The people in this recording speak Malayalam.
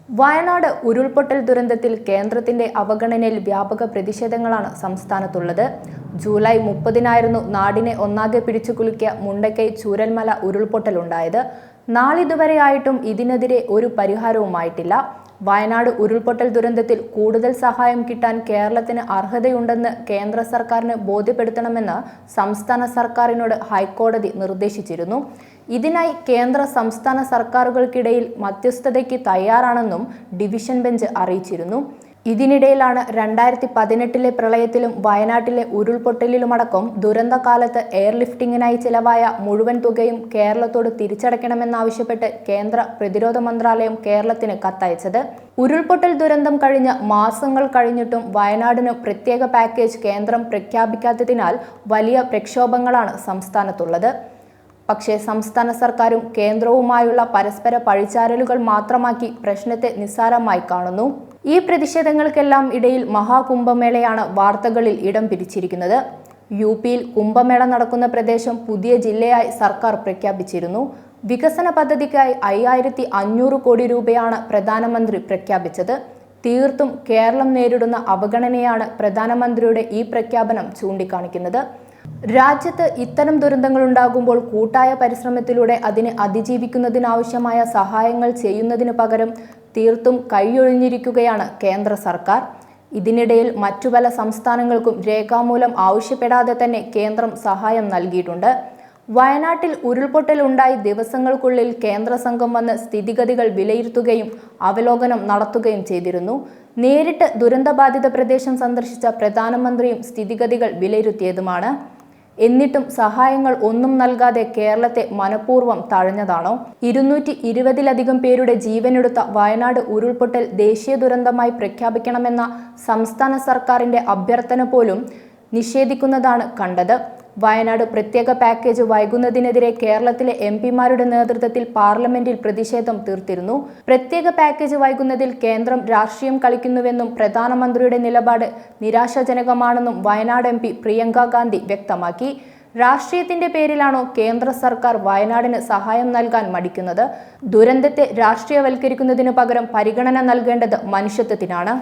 വയനാട് ഉരുൾപൊട്ടൽ ദുരന്തത്തിൽ കേന്ദ്രത്തിന്റെ അവഗണനയിൽ വ്യാപക പ്രതിഷേധങ്ങളാണ് സംസ്ഥാനത്തുള്ളത്. ജൂലൈ 30-നായിരുന്നു നാടിനെ ഒന്നാകെ പിടിച്ചുകുലുക്കിയ മുണ്ടക്കൈ ചൂരൽമല ഉരുൾപൊട്ടലുണ്ടായത്. നാളിതുവരെയായിട്ടും ഇതിനെതിരെ ഒരു പരിഹാരവുമായിട്ടില്ല. വയനാട് ഉരുൾപൊട്ടൽ ദുരന്തത്തിൽ കൂടുതൽ സഹായം കിട്ടാൻ കേരളത്തിന് അർഹതയുണ്ടെന്ന് കേന്ദ്ര സർക്കാരിന് ബോധ്യപ്പെടുത്തണമെന്ന് സംസ്ഥാന സർക്കാരിനോട് ഹൈക്കോടതി നിർദ്ദേശിച്ചിരുന്നു. ഇതിനായി കേന്ദ്ര സംസ്ഥാന സർക്കാരുകൾക്കിടയിൽ മധ്യസ്ഥതയ്ക്ക് തയ്യാറാണെന്നും ഡിവിഷൻ ബെഞ്ച് അറിയിച്ചിരുന്നു. ഇതിനിടയിലാണ് 2018 പ്രളയത്തിലും വയനാട്ടിലെ ഉരുൾപൊട്ടലിലുമടക്കം ദുരന്തകാലത്ത് എയർലിഫ്റ്റിംഗിനായി ചിലവായ മുഴുവൻ തുകയും കേരളത്തോട് തിരിച്ചടയ്ക്കണമെന്നാവശ്യപ്പെട്ട് കേന്ദ്ര പ്രതിരോധ മന്ത്രാലയം കേരളത്തിന് കത്തയച്ചത്. ഉരുൾപൊട്ടൽ ദുരന്തം കഴിഞ്ഞ മാസങ്ങൾ കഴിഞ്ഞിട്ടും വയനാടിന് പ്രത്യേക പാക്കേജ് കേന്ദ്രം പ്രഖ്യാപിക്കാത്തതിനാൽ വലിയ പ്രക്ഷോഭങ്ങളാണ് സംസ്ഥാനത്തുള്ളത്. പക്ഷേ സംസ്ഥാന സർക്കാരും കേന്ദ്രവുമായുള്ള പരസ്പര പഴിചാരലുകൾ മാത്രമാക്കി പ്രശ്നത്തെ നിസ്സാരമായി കാണുന്നു. ഈ പ്രതിഷേധങ്ങൾക്കെല്ലാം ഇടയിൽ മഹാകുംഭമേളയാണ് വാർത്തകളിൽ ഇടം പിടിച്ചിരിക്കുന്നത്. യുപിയിൽ കുംഭമേള നടക്കുന്ന പ്രദേശം പുതിയ ജില്ലയായി സർക്കാർ പ്രഖ്യാപിച്ചിരുന്നു. വികസന പദ്ധതിക്കായി 5500 കോടി രൂപയാണ് പ്രധാനമന്ത്രി പ്രഖ്യാപിച്ചത്. തീർത്തും കേരളം നേരിടുന്ന അവഗണനയാണ് പ്രധാനമന്ത്രിയുടെ ഈ പ്രഖ്യാപനം ചൂണ്ടിക്കാണിക്കുന്നത്. രാജ്യത്ത് ഇത്തരം ദുരന്തങ്ങൾ ഉണ്ടാകുമ്പോൾ കൂട്ടായ പരിശ്രമത്തിലൂടെ അതിനെ അതിജീവിക്കുന്നതിനാവശ്യമായ സഹായങ്ങൾ ചെയ്യുന്നതിന് പകരം തീർത്തും കൈയൊഴിഞ്ഞിരിക്കുകയാണ് കേന്ദ്ര സർക്കാർ. ഇതിനിടയിൽ മറ്റു പല സംസ്ഥാനങ്ങൾക്കും രേഖാമൂലം ആവശ്യപ്പെടാതെ തന്നെ കേന്ദ്രം സഹായം നൽകിയിട്ടുണ്ട്. വയനാട്ടിൽ ഉരുൾപൊട്ടൽ ഉണ്ടായി ദിവസങ്ങൾക്കുള്ളിൽ കേന്ദ്ര സംഘം വന്ന് സ്ഥിതിഗതികൾ വിലയിരുത്തുകയും അവലോകനം നടത്തുകയും ചെയ്തിരുന്നു. നേരിട്ട് ദുരന്തബാധിത പ്രദേശം സന്ദർശിച്ച പ്രധാനമന്ത്രിയും സ്ഥിതിഗതികൾ വിലയിരുത്തിയതുമാണ്. എന്നിട്ടും സഹായങ്ങൾ ഒന്നും നൽകാതെ കേരളത്തെ മനഃപൂർവ്വം തഴഞ്ഞതാണോ? 220-ലധികം പേരുടെ ജീവനെടുത്ത വയനാട് ഉരുൾപൊട്ടൽ ദേശീയ ദുരന്തമായി പ്രഖ്യാപിക്കണമെന്ന സംസ്ഥാന സർക്കാരിന്റെ അഭ്യർത്ഥന പോലും നിഷേധിക്കുന്നതാണ് കണ്ടത്. വയനാട് പ്രത്യേക പാക്കേജ് വൈകുന്നതിനെതിരെ കേരളത്തിലെ എംപിമാരുടെ നേതൃത്വത്തിൽ പാർലമെന്റിൽ പ്രതിഷേധം തീർത്തിരുന്നു. പ്രത്യേക പാക്കേജ് വൈകുന്നതിൽ കേന്ദ്രം രാഷ്ട്രീയം കളിക്കുന്നുവെന്നും പ്രധാനമന്ത്രിയുടെ നിലപാട് നിരാശാജനകമാണെന്നും വയനാട് എംപി പ്രിയങ്ക ഗാന്ധി വ്യക്തമാക്കി. രാഷ്ട്രീയത്തിന്റെ പേരിലാണോ കേന്ദ്ര സർക്കാർ വയനാടിന് സഹായം നൽകാൻ മടിക്കുന്നത്? ദുരന്തത്തെ രാഷ്ട്രീയവൽക്കരിക്കുന്നതിനു പകരം പരിഗണന നൽകേണ്ടത് മനുഷ്യത്വത്തിനാണ്.